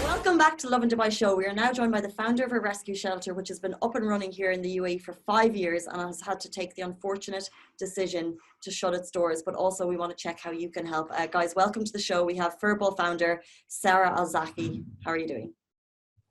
Welcome back to Love and Dubai Show. We are now joined by the founder of a rescue shelter, which has been up and running here in the UAE for 5 years and has had to take the unfortunate decision to shut its doors. But also we want to check how you can help. Guys, welcome to the show. We have Furball founder, Sara Al Zaki. How are you doing?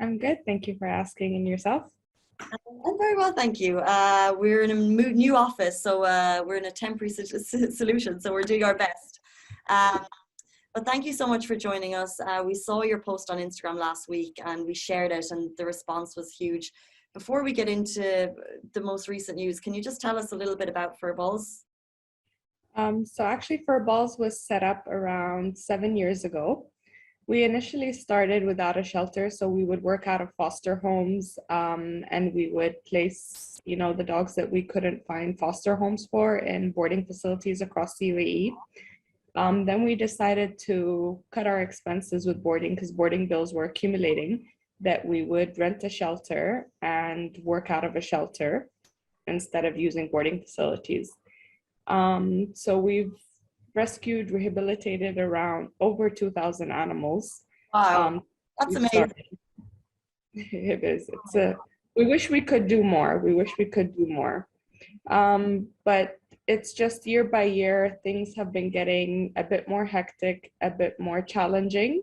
I'm good. Thank you for asking. And yourself? I'm very well, thank you. We're in a new office, so we're in a temporary solution, so we're doing our best. But thank you so much for joining us. We saw your post on Instagram last week and we shared it and the response was huge. Before we get into the most recent news, can you just tell us a little bit about Furballs? So actually Furballs was set up around 7 years ago. We initially started without a shelter, so we would work out of foster homes and we would place, the dogs that we couldn't find foster homes for in boarding facilities across the UAE. Then we decided to cut our expenses with boarding because boarding bills were accumulating, that we would rent a shelter and work out of a shelter instead of using boarding facilities. So we've rescued, rehabilitated around over 2,000 animals. Wow, that's amazing. It is. We wish we could do more. But it's just year by year, things have been getting a bit more hectic, a bit more challenging.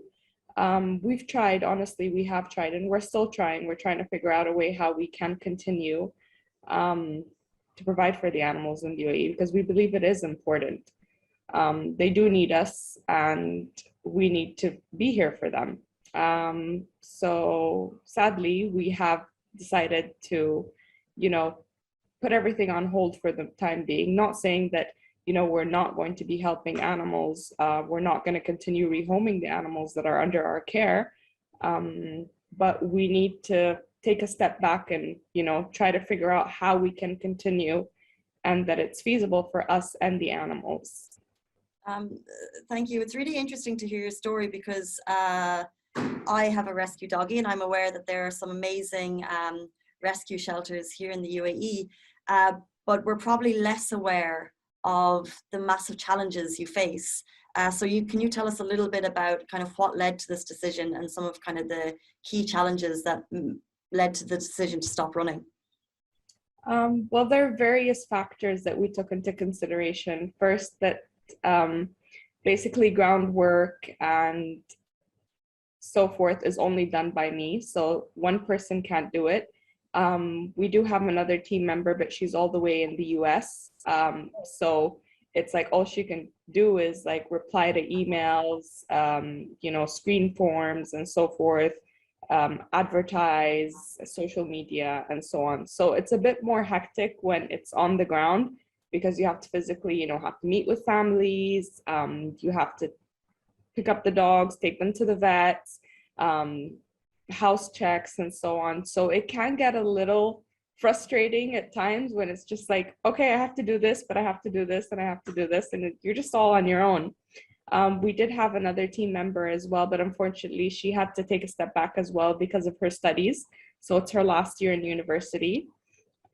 We've tried, honestly, we have tried, and we're still trying. We're trying to figure out a way how we can continue to provide for the animals in the UAE because we believe it is important. They do need us, and we need to be here for them. So sadly, we have decided to, put everything on hold for the time being, not saying that, we're not going to be helping animals. We're not going to continue rehoming the animals that are under our care. But we need to take a step back and, try to figure out how we can continue and that it's feasible for us and the animals. Thank you. It's really interesting to hear your story because I have a rescue doggy and I'm aware that there are some amazing rescue shelters here in the UAE. But we're probably less aware of the massive challenges you face. Can you tell us a little bit about kind of what led to this decision and some of kind of the key challenges that led to the decision to stop running? Well, there are various factors that we took into consideration. First, that basically groundwork and so forth is only done by me. So one person can't do it. We do have another team member, but she's all the way in the US. So it's like all she can do is like reply to emails, screen forms and so forth, advertise, social media and so on. So it's a bit more hectic when it's on the ground because you have to physically, have to meet with families. You have to pick up the dogs, take them to the vets, house checks and so on. So it can get a little frustrating at times when it's just like, okay, I have to do this, but I have to do this and I have to do this, and you're just all on your own. We did have another team member as well, but unfortunately she had to take a step back as well because of her studies. So it's her last year in university.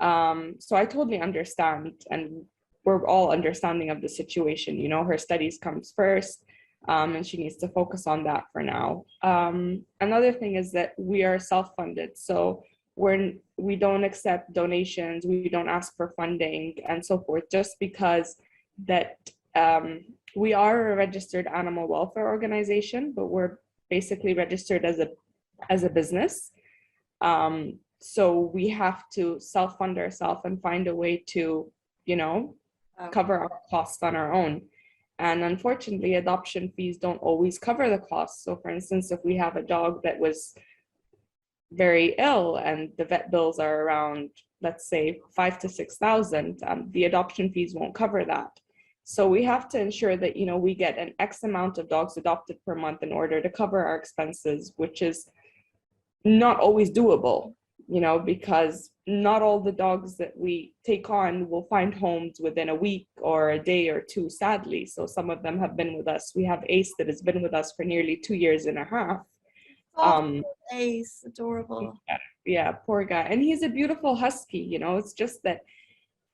So I totally understand, and we're all understanding of the situation. Her studies comes first. And she needs to focus on that for now. Another thing is that we are self-funded, so we don't accept donations, we don't ask for funding and so forth, just because that we are a registered animal welfare organization, but we're basically registered as a business. So we have to self-fund ourselves and find a way to, cover our costs on our own. And unfortunately, adoption fees don't always cover the costs. So for instance, if we have a dog that was very ill and the vet bills are around, let's say, 5,000 to 6,000, the adoption fees won't cover that. So we have to ensure that, we get an X amount of dogs adopted per month in order to cover our expenses, which is not always doable, because not all the dogs that we take on will find homes within a week or a day or two, sadly. So some of them have been with us. We have Ace that has been with us for nearly 2 years and a half. Ace, adorable. Yeah, poor guy. And he's a beautiful husky, it's just that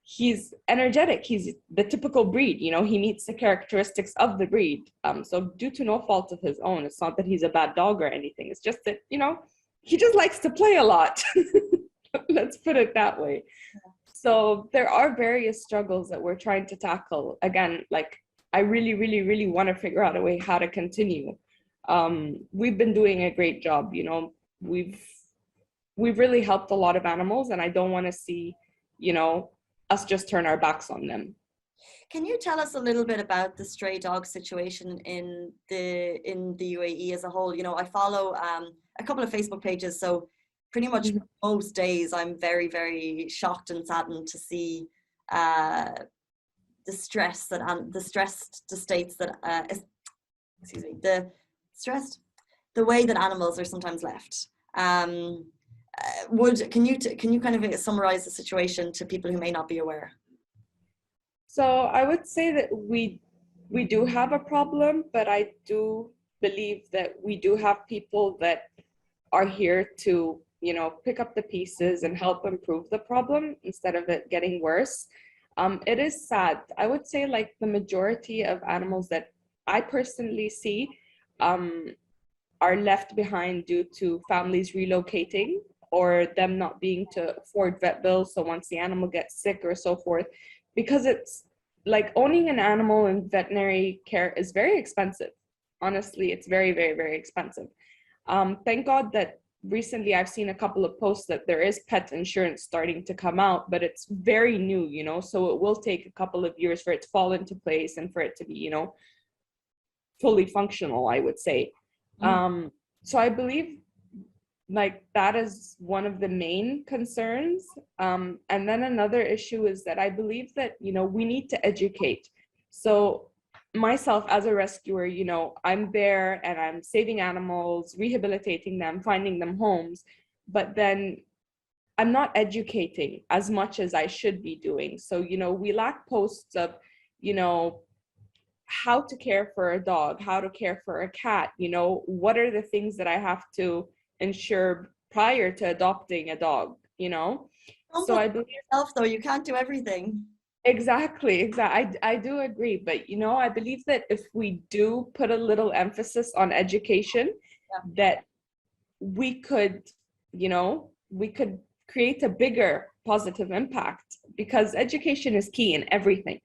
he's energetic. He's the typical breed, you know, he meets the characteristics of the breed. So due to no fault of his own, it's not that he's a bad dog or anything. It's just that, you know, he just likes to play a lot. Let's put it that way. So there are various struggles that we're trying to tackle. Again, like I really, really, really want to figure out a way how to continue. We've been doing a great job, you know, we've really helped a lot of animals, and I don't want to see, you know, us just turn our backs on them. Can you tell us a little bit about the stray dog situation in the UAE as a whole? You know, I follow a couple of Facebook pages, so pretty much most days I'm very, very shocked and saddened to see the stress that the stressed the states that excuse me, the way that animals are sometimes left. Can you kind of summarize the situation to people who may not be aware? So I would say that we do have a problem, but I do believe that we do have people that are here to, you know, pick up the pieces and help improve the problem instead of it getting worse. It is sad. I would say like the majority of animals that I personally see are left behind due to families relocating or them not being to afford vet bills. So once the animal gets sick or so forth, because it's like owning an animal in veterinary care is very expensive. Honestly, it's very, very, very expensive. Thank God that recently I've seen a couple of posts that there is pet insurance starting to come out, but it's very new, you know, so it will take a couple of years for it to fall into place and for it to be, you know, fully functional, I would say. So I believe like that is one of the main concerns. And then another issue is that I believe that, you know, we need to educate. So myself as a rescuer, you know, I'm there and I'm saving animals, rehabilitating them, finding them homes, but then I'm not educating as much as I should be doing. So, you know, we lack posts of, you know, how to care for a dog, how to care for a cat, you know, what are the things that I have to ensure prior to adopting a dog, you know? So I believe yourself though, you can't do everything. Exactly. I do agree. But, you know, I believe that if we do put a little emphasis on education, that we could, you know, we could create a bigger positive impact, because education is key in everything.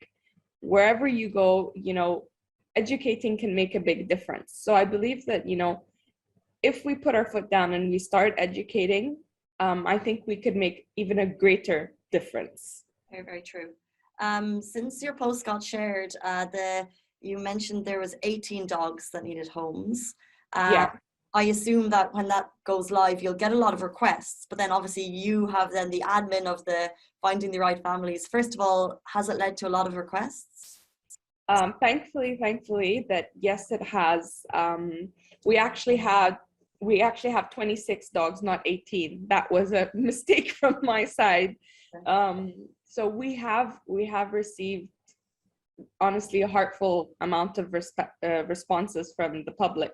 Wherever you go, you know, educating can make a big difference. So I believe that, you know, if we put our foot down and we start educating, I think we could make even a greater difference. Very, very true. Since your post got shared, you mentioned there was 18 dogs that needed homes. Yeah. I assume that when that goes live, you'll get a lot of requests, but then obviously you have then the admin of the finding the right families. First of all, has it led to a lot of requests? Thankfully that yes, it has. We actually have 26 dogs, not 18. That was a mistake from my side. So we have received honestly a heartful amount of responses from the public.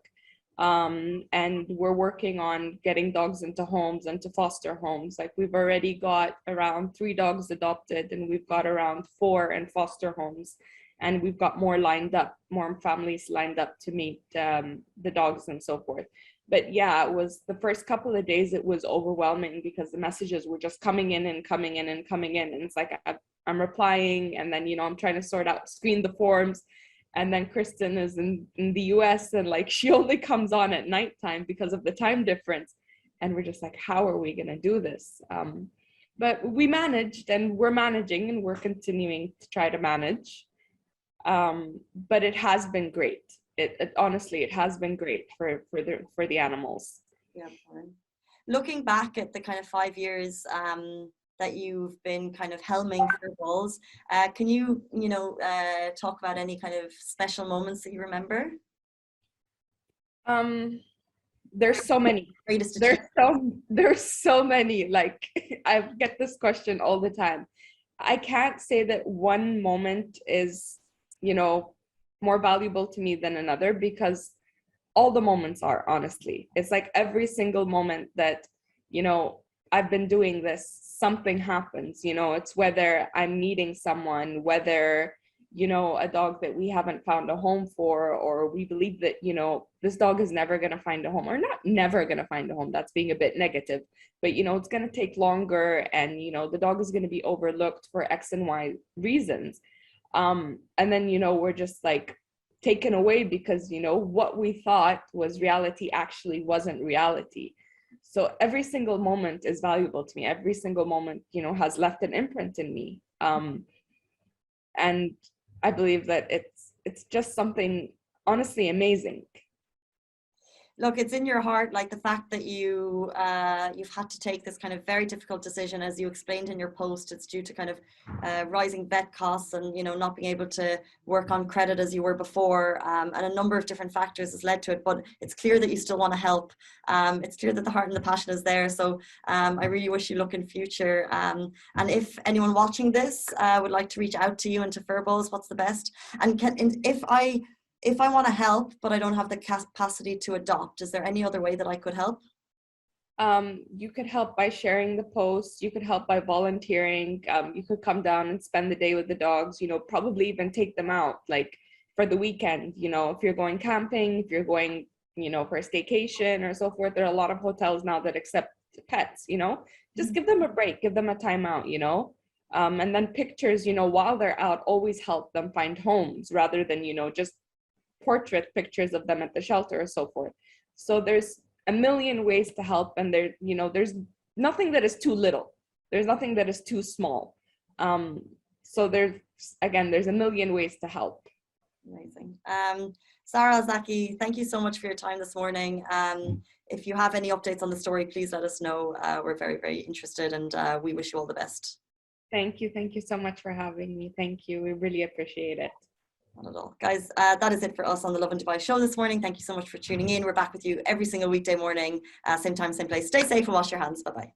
And we're working on getting dogs into homes and to foster homes. Like we've already got around 3 dogs adopted, and we've got around 4 in foster homes, and we've got more lined up, more families lined up to meet the dogs and so forth. But yeah, it was the first couple of days, it was overwhelming because the messages were just coming in and coming in and coming in, and it's like I'm replying, and then, you know, I'm trying to screen the forms. And then Kristen is in the US, and like she only comes on at nighttime because of the time difference. And we're just like, how are we going to do this? But we managed, and we're managing, and we're continuing to try to manage. But it has been great. It honestly, it has been great for the animals. Yeah. Looking back at the kind of 5 years that you've been kind of helming Furballs, can you talk about any kind of special moments that you remember? There's so many. There's so many. Like I get this question all the time. I can't say that one moment is, you know, more valuable to me than another, because all the moments are, honestly. It's like every single moment that, you know, I've been doing this, something happens, you know, it's whether I'm meeting someone, whether, you know, a dog that we haven't found a home for, or we believe that, you know, this dog is never going to find a home, or not never going to find a home. That's being a bit negative, but, you know, it's going to take longer, and, you know, the dog is going to be overlooked for X and Y reasons. And then, you know, we're just like taken away because, you know, what we thought was reality actually wasn't reality. So every single moment is valuable to me. Every single moment, you know, has left an imprint in me. And I believe that it's just something honestly amazing. Look, it's in your heart, like the fact that you've had to take this kind of very difficult decision, as you explained in your post. It's due to kind of rising vet costs and, you know, not being able to work on credit as you were before, and a number of different factors has led to it. But it's clear that you still want to help. It's clear that the heart and the passion is there. So I really wish you luck in future. And if anyone watching this would like to reach out to you and to Furbos, what's the best? And if I want to help, but I don't have the capacity to adopt, is there any other way that I could help? You could help by sharing the post. You could help by volunteering. You could come down and spend the day with the dogs, you know, probably even take them out like for the weekend, you know, if you're going camping, if you're going, you know, for a staycation or so forth. There are a lot of hotels now that accept pets, you know, just give them a break, give them a timeout, you know. And then pictures, you know, while they're out, always help them find homes rather than, you know, just portrait pictures of them at the shelter or so forth. So there's a million ways to help, and there, you know, there's nothing that is too little. There's nothing that is too small. So there's a million ways to help. Amazing. Sara Al Zaki, thank you so much for your time this morning. If you have any updates on the story, please let us know. We're very, very interested, and we wish you all the best. Thank you so much for having me. Thank you, we really appreciate it. Not at all. Guys, that is it for us on the Lovin Dubai show this morning. Thank you so much for tuning in. We're back with you every single weekday morning, same time, same place. Stay safe and wash your hands. Bye-bye.